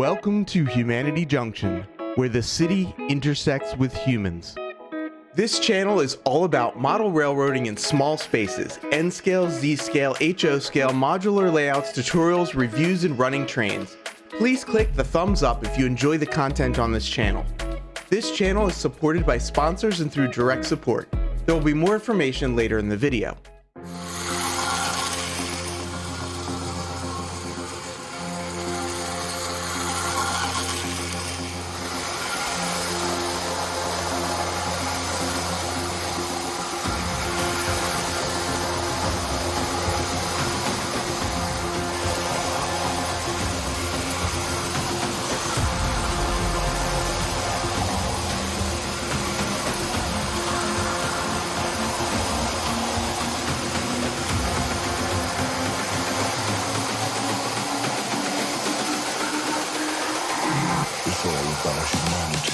Welcome to Humanity Junction, where the city intersects with humans. This channel is all about model railroading in small spaces, N-scale, Z-scale, HO-scale, modular layouts, tutorials, reviews, and running trains. Please click the thumbs up if you enjoy the content on this channel. This channel is supported by sponsors and through direct support. There will be more information later in the video. It's all about humanity.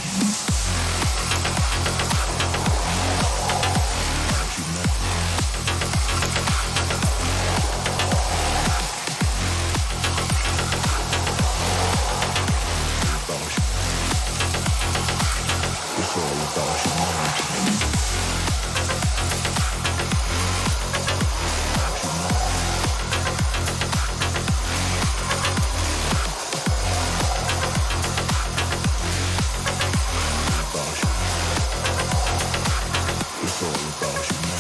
It's all about humanity. It's all about humanity.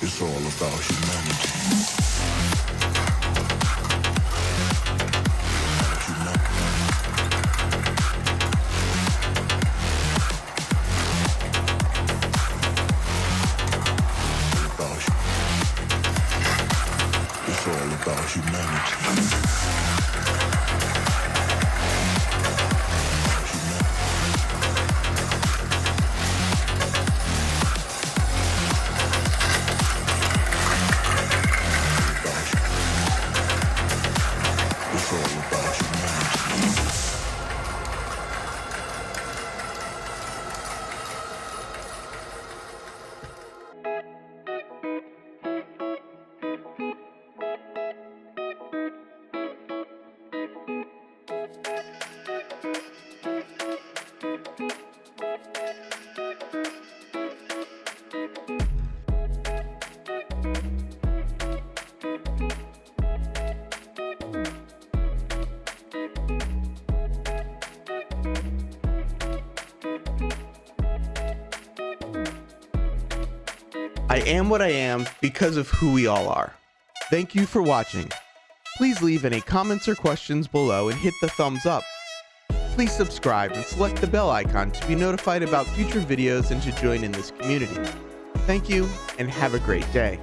It's all about humanity. It's all about humanity. It's all about humanity. I am what I am because of who we all are. Thank you for watching. Please leave any comments or questions below and hit the thumbs up. Please subscribe and select the bell icon to be notified about future videos and to join in this community. Thank you and have a great day.